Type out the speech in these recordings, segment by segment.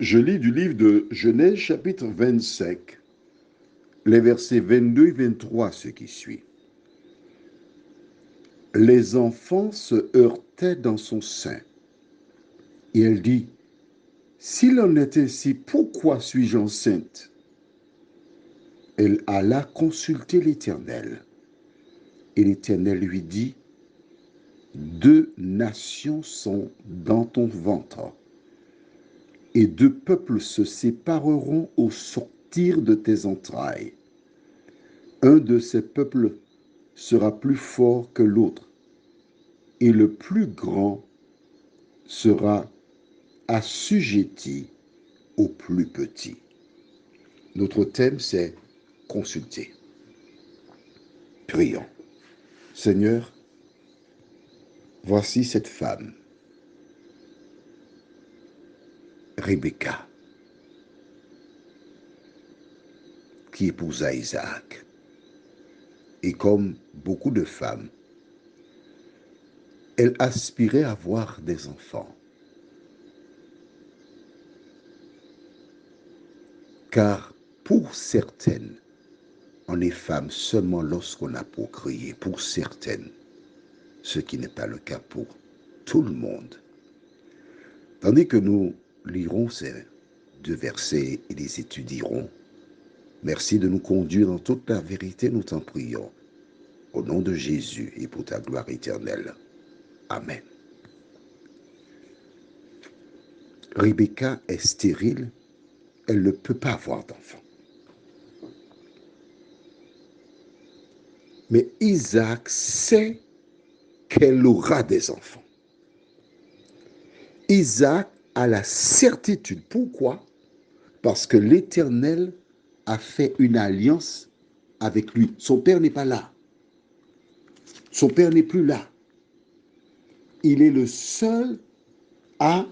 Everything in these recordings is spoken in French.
Je lis du livre de Genèse chapitre 25, les versets 22 et 23, ce qui suit. Les enfants se heurtaient dans son sein. Et elle dit, s'il en est ainsi, pourquoi suis-je enceinte? Elle alla consulter l'Éternel. Et l'Éternel lui dit, deux nations sont dans ton ventre, et deux peuples se sépareront au sortir de tes entrailles. Un de ces peuples sera plus fort que l'autre, et le plus grand sera assujetti au plus petit. Notre thème, c'est consulter. Prions. Seigneur, voici cette femme, Rebecca, qui épousa Isaac. Et comme beaucoup de femmes, elle aspirait à avoir des enfants. Car pour certaines, on est femme seulement lorsqu'on a procréé. Pour certaines, ce qui n'est pas le cas pour tout le monde. Tandis que nous lirons ces deux versets et les étudierons, merci de nous conduire dans toute la vérité, nous t'en prions. Au nom de Jésus et pour ta gloire éternelle. Amen. Rebecca est stérile, elle ne peut pas avoir d'enfant. Mais Isaac sait qu'elle aura des enfants. Isaac a la certitude. Pourquoi? Parce que l'Éternel a fait une alliance avec lui. Son père n'est pas là. Son père n'est plus là. Il est le seul à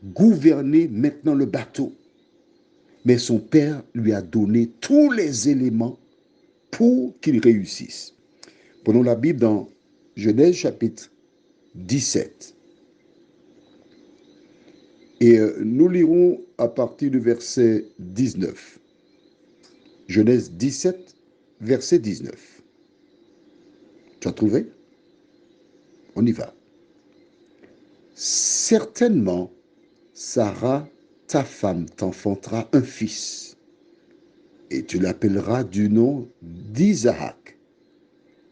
gouverner maintenant le bateau. Mais son père lui a donné tous les éléments pour qu'il réussisse. Prenons la Bible dans Genèse chapitre 17. Et nous lirons à partir du verset 19. Genèse 17, verset 19. Tu as trouvé? On y va. Certainement, Sarah, ta femme, t'enfantera un fils, et tu l'appelleras du nom d'Isaac.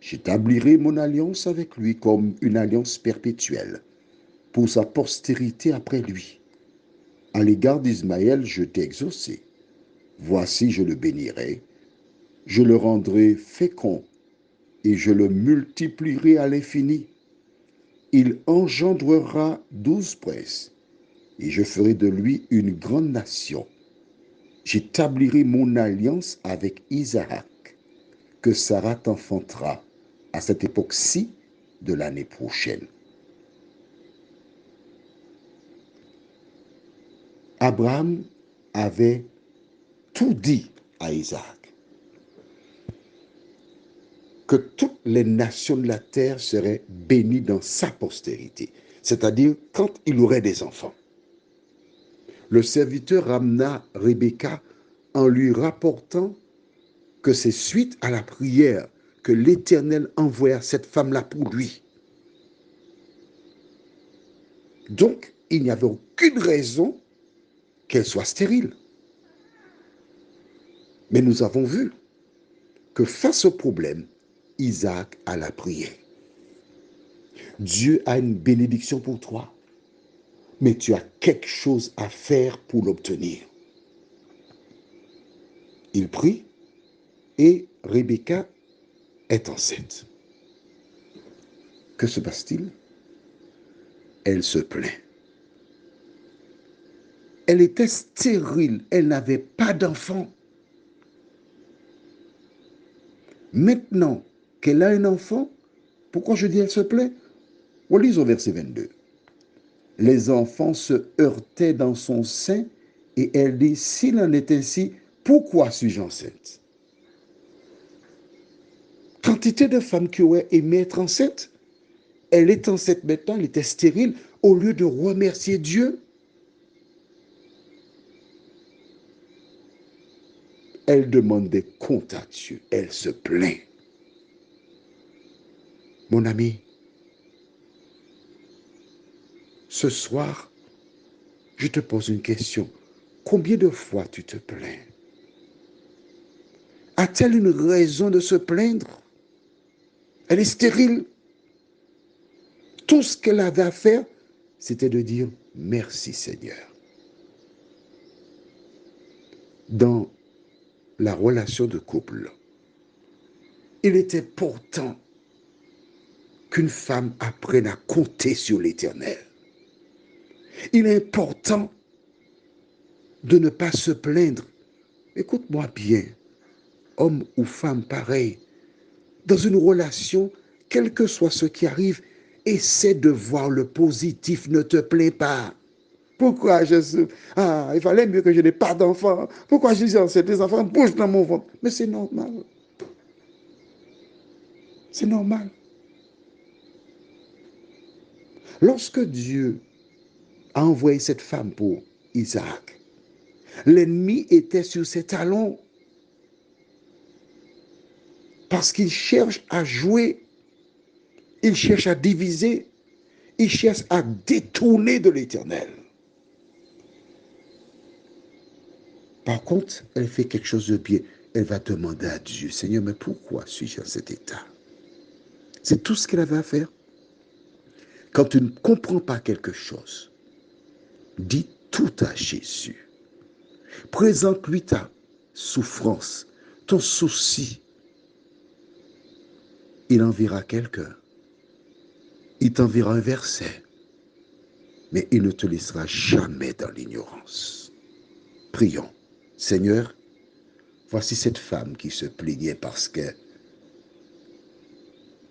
J'établirai mon alliance avec lui comme une alliance perpétuelle pour sa postérité après lui. À l'égard d'Ismaël, je t'ai exaucé. Voici, je le bénirai, je le rendrai fécond et je le multiplierai à l'infini. Il engendrera 12 princes et je ferai de lui une grande nation. J'établirai mon alliance avec Isaac, que Sarah t'enfantera à cette époque-ci de l'année prochaine. Abraham avait tout dit à Isaac, que toutes les nations de la terre seraient bénies dans sa postérité, c'est-à-dire quand il aurait des enfants. Le serviteur ramena Rebecca en lui rapportant que c'est suite à la prière que l'Éternel envoya cette femme-là pour lui. Donc, il n'y avait aucune raison qu'elle soit stérile. Mais nous avons vu que face au problème, Isaac a la prière. Dieu a une bénédiction pour toi, mais tu as quelque chose à faire pour l'obtenir. Il prie et Rebecca est enceinte. Que se passe-t-il? Elle se plaint. Elle était stérile, elle n'avait pas d'enfant. Maintenant qu'elle a un enfant, pourquoi je dis elle se plaint? On lit au verset 22. Les enfants se heurtaient dans son sein et elle dit, s'il en est ainsi, pourquoi suis-je enceinte? Quantité de femmes qui auraient aimé être enceintes. Elle est enceinte maintenant, elle était stérile. Au lieu de remercier Dieu, Elle demande des comptes à Dieu. Elle se plaint. Mon ami, ce soir, je te pose une question. Combien de fois tu te plains? A-t-elle une raison de se plaindre? Elle est stérile. Tout ce qu'elle avait à faire, c'était de dire merci Seigneur. Dans la relation de couple, il était important qu'une femme apprenne à compter sur l'Éternel. Il est important de ne pas se plaindre. Écoute-moi bien, homme ou femme pareil, dans une relation, quel que soit ce qui arrive, essaie de voir le positif, ne te plains pas. Pourquoi il fallait mieux que je n'ai pas d'enfants. Pourquoi je disais, des enfants bougent dans mon ventre. Mais c'est normal. C'est normal. Lorsque Dieu a envoyé cette femme pour Isaac, l'ennemi était sur ses talons parce qu'il cherche à jouer, il cherche à diviser, il cherche à détourner de l'Éternel. Par contre, elle fait quelque chose de bien. Elle va demander à Dieu, Seigneur, mais pourquoi suis-je dans cet état? C'est tout ce qu'elle avait à faire. Quand tu ne comprends pas quelque chose, dis tout à Jésus. Présente-lui ta souffrance, ton souci. Il enverra quelqu'un. Il t'enverra un verset. Mais il ne te laissera jamais dans l'ignorance. Prions. Seigneur, voici cette femme qui se plaignait parce qu'elle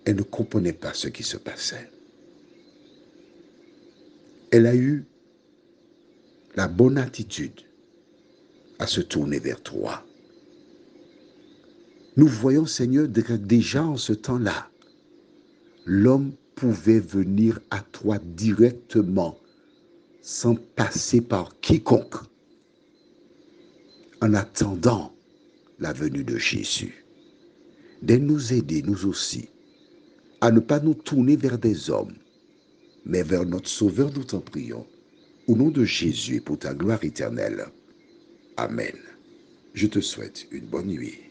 ne comprenait pas ce qui se passait. Elle a eu la bonne attitude à se tourner vers toi. Nous voyons, Seigneur, que déjà en ce temps-là, l'homme pouvait venir à toi directement, sans passer par quiconque, en attendant la venue de Jésus. De nous aider, nous aussi, à ne pas nous tourner vers des hommes, mais vers notre Sauveur, nous t'en prions. Au nom de Jésus, pour ta gloire éternelle. Amen. Je te souhaite une bonne nuit.